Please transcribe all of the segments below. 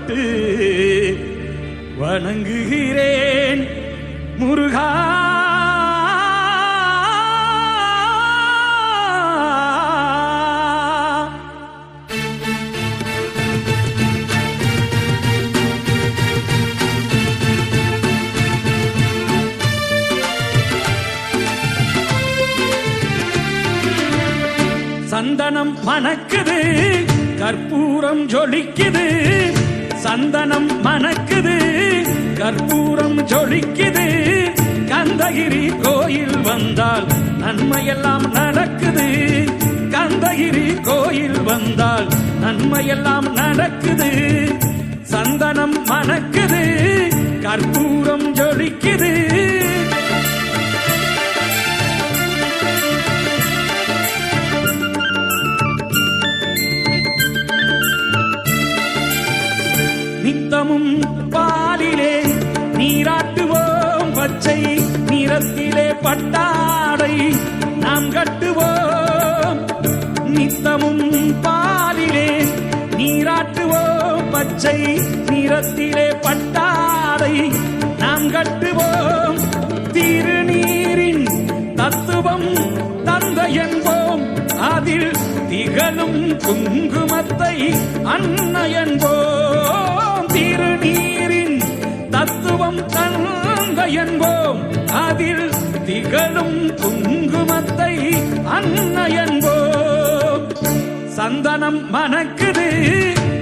தொட்டு வணங்குகிறேன் முருகா. சந்தனம் மணக்குது, கற்பூரம் ஜொலிக்குது. சந்தனம் மணக்குது, கற்பூரம் ஜொலிக்குது. கந்தகிரி கோயில் வந்தால் நன்மையெல்லாம் நடக்குது. கந்தகிரி கோயில் வந்தால் நன்மையெல்லாம் நடக்குது. சந்தனம் மணக்குது, கற்பூரம் ஜொலிக்குது. நித்தமும் பாலிலே நீராட்டுவோம், பச்சை நிறத்திலே பட்டாடை நாம் கட்டுவோம். நித்தமும் பாலிலே நீராட்டுவோம், பச்சை நிறத்திலே பட்டாடை நாம் கட்டுவோம். திருநீரின் தத்துவம் தந்தை என்போம், அதில் திகழும் குங்குமத்தை அன்னை என்போம். திருநீரின் தத்துவம் தந்தை என்போம், அதில் திகழும் குங்குமத்தை அன்னை என்போம். சந்தனம் மணக்குது,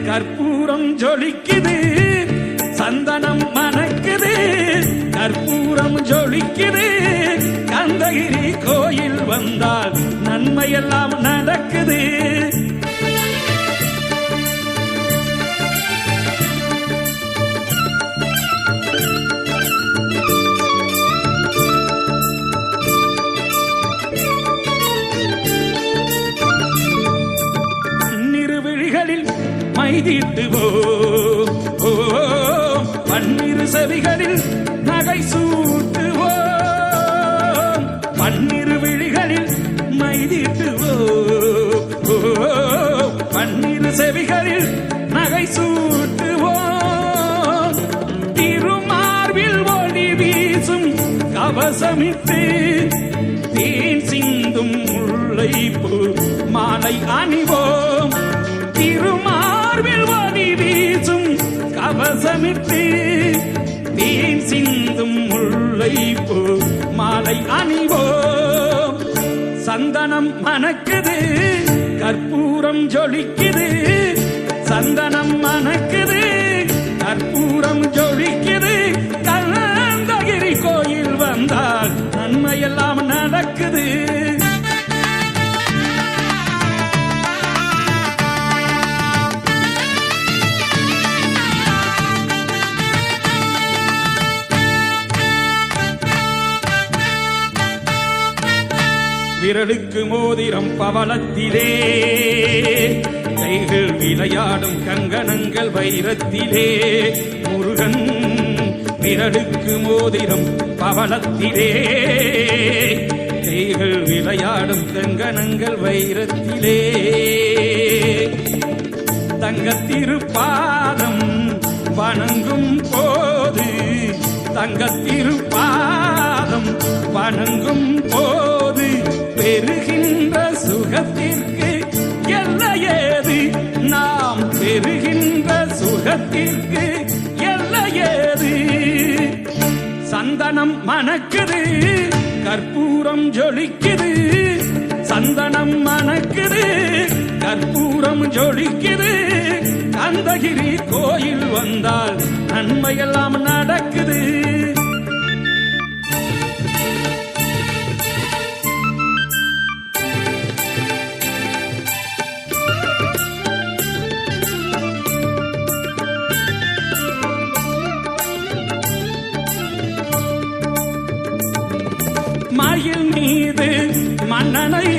கற்பூரம் ஜொலிக்குது. சந்தனம் மணக்குது, கற்பூரம் ஜொலிக்குது. கந்தகிரி கோயில் வந்தால் நன்மையெல்லாம் நடக்குது. மைதீட்டுவோம், பன்னிரு செவிகளில் நகை சூட்டுவோம். பன்னிரு விழிகளில் மைதீட்டுவோம், பன்னிரு செவிகளில் நகை சூட்டுவோம். திருமார்பில் ஒளி வீசும் கவசமிட்டு தேன் சிந்தும் முல்லைப்பூ மாலை அணிவோம். திருமார்பில் ஒளி வீசும் கவசமிட்டு தேன் சிந்தும் முல்லைப்பூ மாலை அணிவோம். சந்தனம் மணக்குது, கற்பூரம் ஜொலிக்குது. சந்தனம் மணக்குது, கற்பூரம் ஜொலிக்குது. கந்தகிரி கோயில் வந்தால் நன்மையெல்லாம் நடக்குது. விரலுக்கு மோதிரம் பவளத்திலே, கைகள் விளையாடும் கங்கணங்கள் வைரத்திலே. முருகன் விரலுக்கு மோதிரம் பவளத்திலே, கைகள் விளையாடும் கங்கணங்கள் வைரத்திலே. தங்கத்திருப்பாதம் வணங்கும் போது, தங்கத்திருப்பாதம் வணங்கும் போது பெறுகின்ற சுகத்திற்கு எல்லையேது. நாம் பெறுகின்ற சுகத்திற்கு எல்லையேது. சந்தனம் மணக்குது, கற்பூரம் ஜொலிக்குது. சந்தனம் மணக்குது, கற்பூரம் ஜொலிக்குது. கந்தகிரி கோயில் வந்தால் நன்மையெல்லாம் நடக்குது. மயில் மீது மன்னனை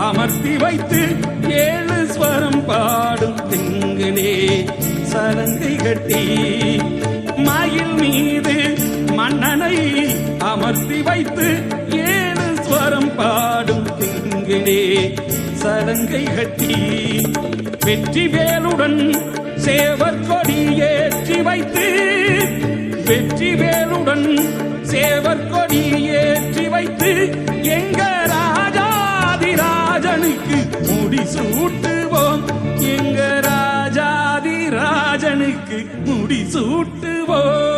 அமர்த்தி வைத்து 7 ஸ்வரம் பாடும் திங்களே சலங்கை கட்டி. மயில் மீது மன்னனை அமர்த்தி வைத்து 7 ஸ்வரம் பாடும் திங்களே சலங்கை கட்டி வெற்றி வேலுடன் சேவர் கொடி ஏற்றி வைத்து வெற்றி வேலுடன் சேவர் கொடி ஏற்றி வைத்து எங்க ராஜாதிராஜனுக்கு முடி சூட்டுவோம் எங்க ராஜாதிராஜனுக்கு முடி சூட்டுவோம்